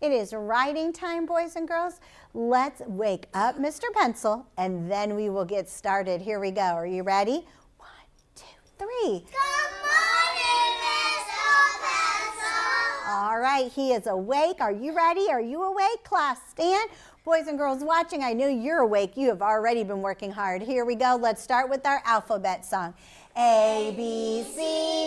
It is writing time, boys and girls. Let's wake up Mr. Pencil, and then we will get started. Here we go. Are you ready? 1, 2, 3. Good morning, Mr. Pencil. All right, he is awake. Are you ready? Are you awake? Class, stand. Boys and girls watching, I know you're awake. You have already been working hard. Here we go. Let's start with our alphabet song. A, B, C,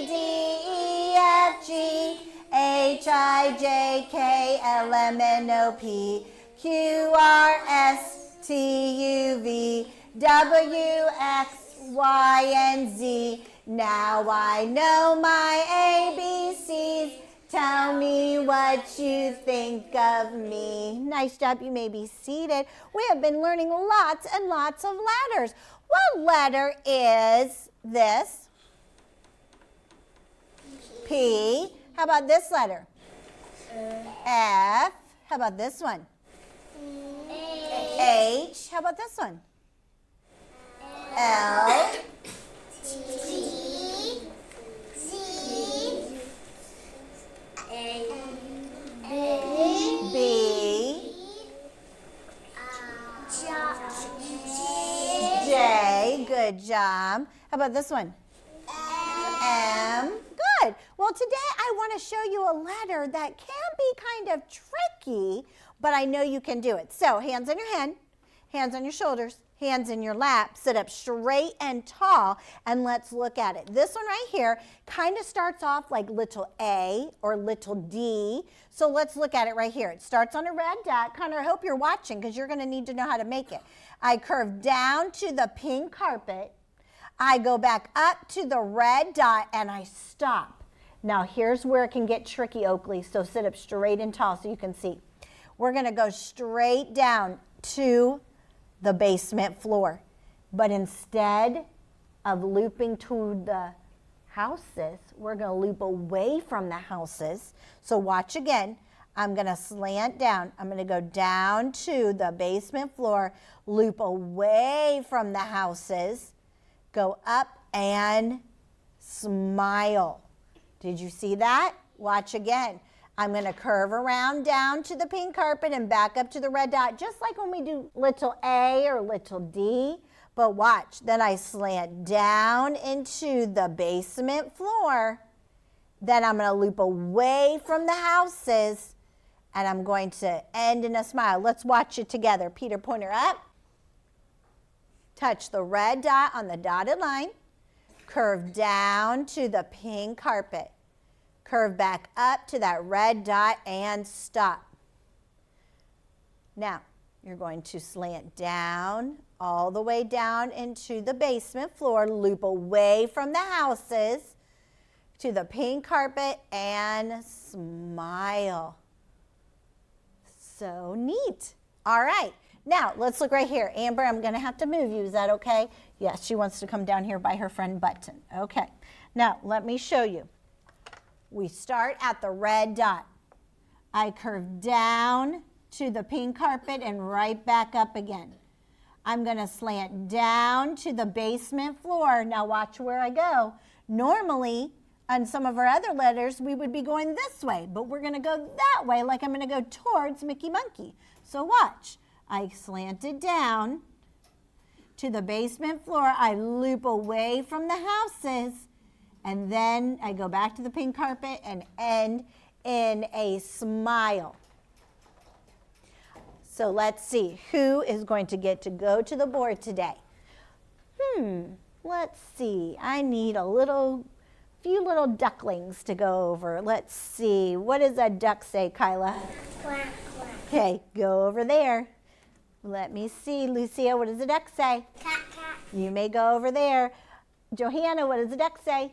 D, E, F, G, H, I, J, K, L, M, N, O, P, Q, R, S, T, U, V, W, X, Y, and Z. Now I know my ABCs. Tell me what you think of me. Nice job. You may be seated. We have been learning lots and lots of letters. What letter is this? P. How about this letter? F. How about this one? H. How about this one? L. B, J, good job. How about this one? M, good. Well, today I want to show you a letter that can be kind of tricky, but I know you can do it. So hands on your head, hands on your shoulders, hands in your lap, sit up straight and tall, and let's look at it. This one right here kind of starts off like little A or little D. So let's look at it right here. It starts on a red dot. Connor, I hope you're watching because you're going to need to know how to make it. I curve down to the pink carpet. I go back up to the red dot and I stop. Now here's where it can get tricky, Oakley. So sit up straight and tall so you can see. We're going to go straight down to the basement floor. But instead of looping to the houses, we're going to loop away from the houses. So watch again. I'm going to slant down. I'm going to go down to the basement floor, loop away from the houses, go up and smile. Did you see that? Watch again. I'm going to curve around down to the pink carpet and back up to the red dot, just like when we do little A or little D. But watch, then I slant down into the basement floor. Then I'm going to loop away from the houses, and I'm going to end in a smile. Let's watch it together. Peter, pointer up. Touch the red dot on the dotted line. Curve down to the pink carpet. Curve back up to that red dot and stop. Now, you're going to slant down, all the way down into the basement floor, loop away from the houses to the pink carpet and smile. So neat. All right. Now, let's look right here. Amber, I'm going to have to move you. Is that okay? Yes, she wants to come down here by her friend Button. Okay. Now, let me show you. We start at the red dot. I curve down to the pink carpet and right back up again. I'm going to slant down to the basement floor. Now watch where I go. Normally, on some of our other letters, we would be going this way, but we're going to go that way, like I'm going to go towards Mickey Monkey. So watch. I slanted down to the basement floor. I loop away from the houses. And then I go back to the pink carpet and end in a smile. So let's see, who is going to get to go to the board today? Let's see. I need few little ducklings to go over. Let's see. What does a duck say, Kyla? Quack, quack. Okay, go over there. Let me see. Lucia, what does a duck say? Cat, cat. You may go over there. Johanna, what does a duck say?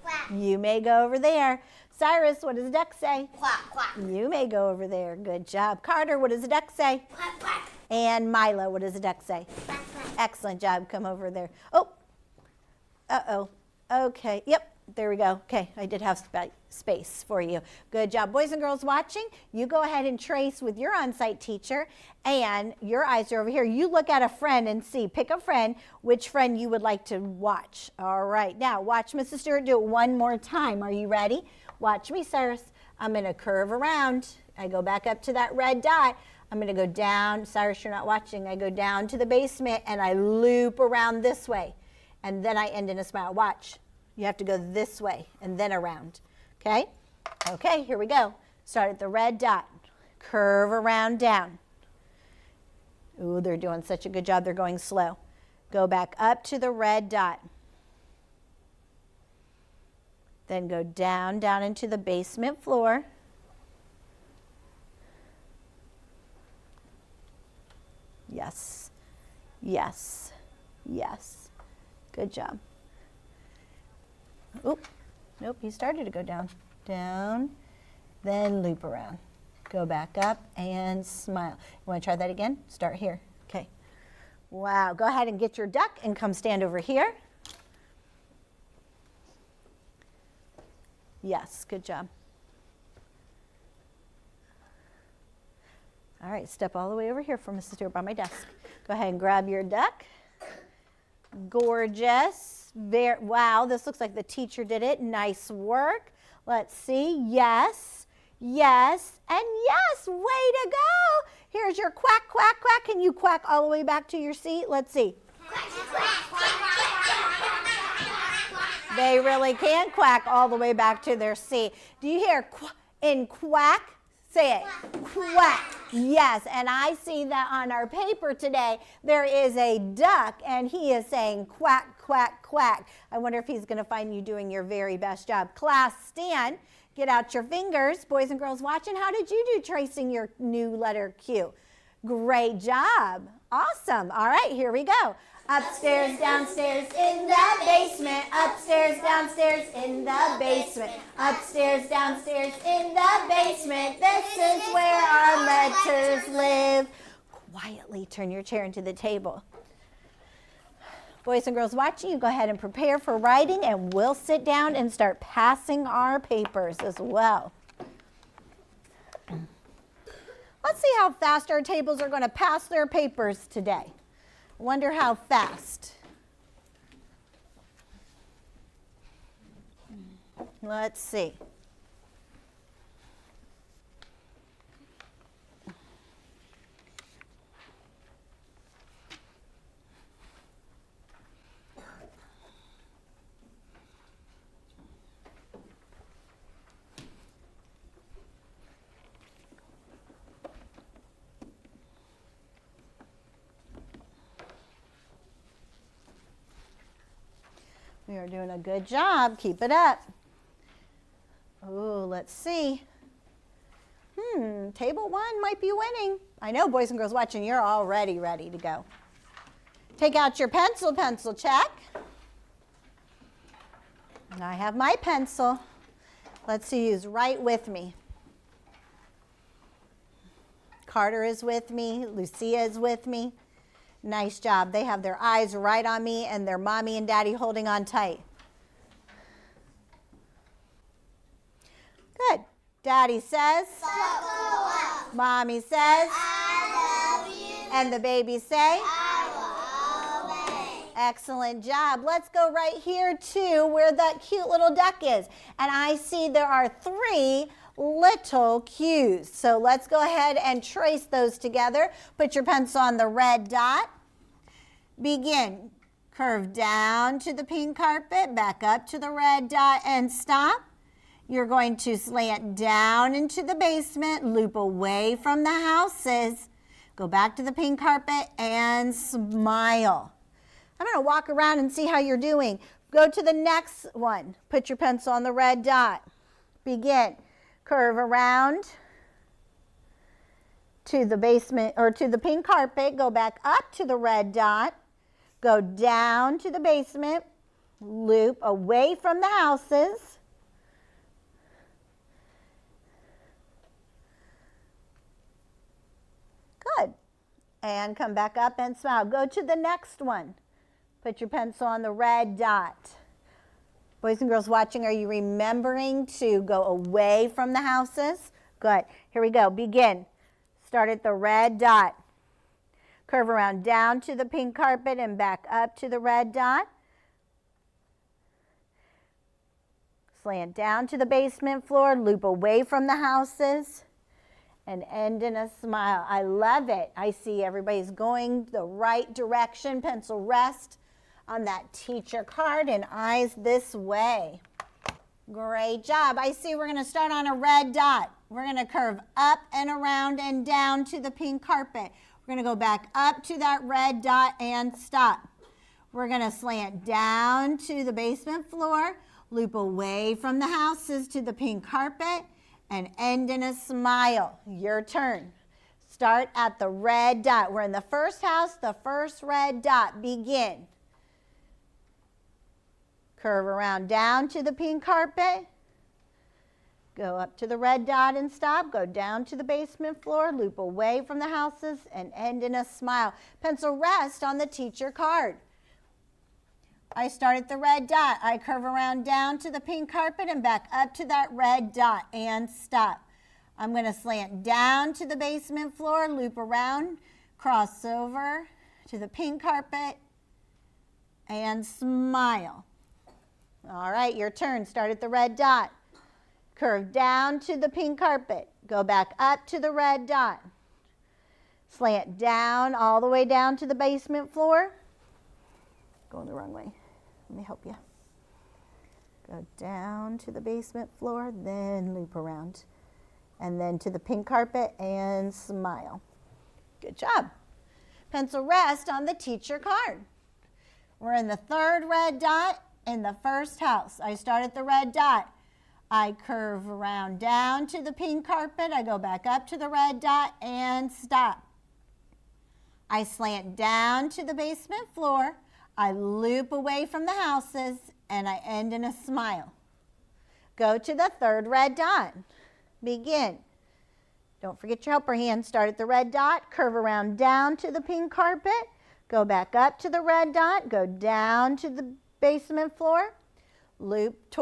Quack. You may go over there. Cyrus, what does a duck say? Quack, quack. You may go over there. Good job. Carter, what does a duck say? Quack, quack. And Mila, what does a duck say? Quack, quack. Excellent job. Come over there. Oh. Uh-oh. Okay. Yep. There we go. Okay. I did have space for you. Good job. Boys and girls watching, you go ahead and trace with your on-site teacher, and your eyes are over here. You look at a friend and see. Pick a friend, which friend you would like to watch. All right. Now, watch Mrs. Stewart do it one more time. Are you ready? Watch me, Cyrus. I'm going to curve around. I go back up to that red dot. I'm going to go down. Cyrus, you're not watching. I go down to the basement, and I loop around this way. And then I end in a smile. Watch. You have to go this way and then around. Okay? Okay, here we go. Start at the red dot. Curve around down. Ooh, they're doing such a good job. They're going slow. Go back up to the red dot. Then go down into the basement floor. Yes, yes, yes. Good job. Oop, nope, he started to go down. Down, then loop around. Go back up and smile. You want to try that again? Start here. Okay. Wow, go ahead and get your duck and come stand over here. Yes, good job. All right, step all the way over here for Mrs. Stewart by my desk. Go ahead and grab your duck. Gorgeous. Wow, this looks like the teacher did it. Nice work. Let's see. Yes, yes, and yes. Way to go. Here's your quack, quack, quack. Can you quack all the way back to your seat? Let's see. They really can quack all the way back to their seat. Do you hear in quack? Say it. Quack. Yes, and I see that on our paper today, there is a duck, and he is saying quack, quack, quack. I wonder if he's going to find you doing your very best job. Class, stand. Get out your fingers. Boys and girls watching, how did you do tracing your new letter Q? Great job. Awesome. All right, here we go. Upstairs, downstairs, in the basement. Upstairs, downstairs, in the basement. Upstairs, downstairs, in the basement. This is where our letters live. Quietly turn your chair into the table. Boys and girls watching, you go ahead and prepare for writing, and we'll sit down and start passing our papers as well. Let's see how fast our tables are going to pass their papers today. Wonder how fast. Let's see. We are doing a good job. Keep it up. Oh, let's see. Table 1 might be winning. I know, boys and girls watching, you're already ready to go. Take out your pencil check. And I have my pencil. Let's see who's right with me. Carter is with me. Lucia is with me. Nice job. They have their eyes right on me and their mommy and daddy holding on tight. Good. Daddy says, mommy says, I love you. and the baby say, I will obey. excellent job. Let's go right here to where that cute little duck is. And I see there are 3 little Q's. So let's go ahead and trace those together. Put your pencil on the red dot. Begin. Curve down to the pink carpet, back up to the red dot, and stop. You're going to slant down into the basement, loop away from the houses, go back to the pink carpet, and smile. I'm going to walk around and see how you're doing. Go to the next one. Put your pencil on the red dot. Begin. Curve around to the basement or to the pink carpet. Go back up to the red dot. Go down to the basement. Loop away from the houses. Good. And come back up and smile. Go to the next one. Put your pencil on the red dot. Boys and girls watching, are you remembering to go away from the houses? Good. Here we go. Begin. Start at the red dot. Curve around down to the pink carpet and back up to the red dot. Slant down to the basement floor. Loop away from the houses. and end in a smile. I love it. I see everybody's going the right direction. Pencil rest on that teacher card and eyes this way. Great job. I see we're going to start on a red dot. We're going to curve up and around and down to the pink carpet. We're going to go back up to that red dot and stop. We're going to slant down to the basement floor, loop away from the houses to the pink carpet, and end in a smile. Your turn. Start at the red dot. We're in the first house, the first red dot. Begin. Curve around down to the pink carpet. Go up to the red dot and stop. Go down to the basement floor, loop away from the houses, and end in a smile. Pencil rest on the teacher card. I start at the red dot. I curve around down to the pink carpet and back up to that red dot and stop. I'm going to slant down to the basement floor, loop around, cross over to the pink carpet, and smile. All right, your turn. Start at the red dot. Curve down to the pink carpet. Go back up to the red dot. Slant down all the way down to the basement floor. Going the wrong way. Let me help you. Go down to the basement floor, then loop around. And then to the pink carpet and smile. Good job. Pencil rest on the teacher card. We're in the third red dot in the first house. I start at the red dot. I curve around down to the pink carpet. I go back up to the red dot and stop. I slant down to the basement floor. I loop away from the houses and I end in a smile. Go to the third red dot. Begin. Don't forget your helper hand. Start at the red dot. Curve around down to the pink carpet. Go back up to the red dot. Go down to the basement floor. Loop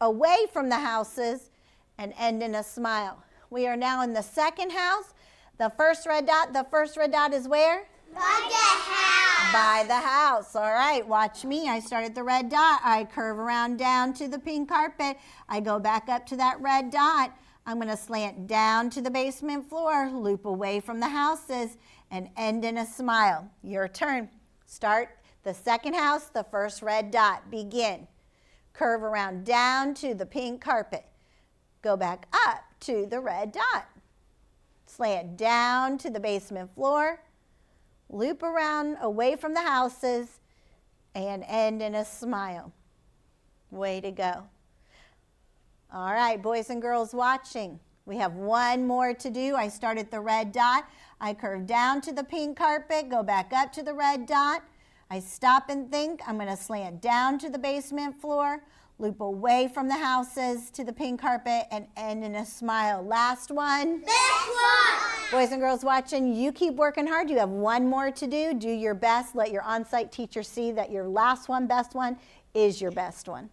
away from the houses and end in a smile. We are now in the second house. The first red dot is where? By the house. By the house. All right, watch me. I start at the red dot. I curve around down to the pink carpet. I go back up to that red dot. I'm going to slant down to the basement floor, loop away from the houses, and end in a smile. Your turn. Start the second house, the first red dot. Begin. Curve around down to the pink carpet. Go back up to the red dot. Slant down to the basement floor. Loop around away from the houses and end in a smile. Way to go. All right, boys and girls watching. We have one more to do. I start at the red dot. I curve down to the pink carpet, go back up to the red dot. I stop and think. I'm going to slant down to the basement floor, loop away from the houses to the pink carpet, and end in a smile. Last one. This one. Boys and girls watching, you keep working hard. You have one more to do. Do your best. Let your on-site teacher see that your last one, best one, is your best one.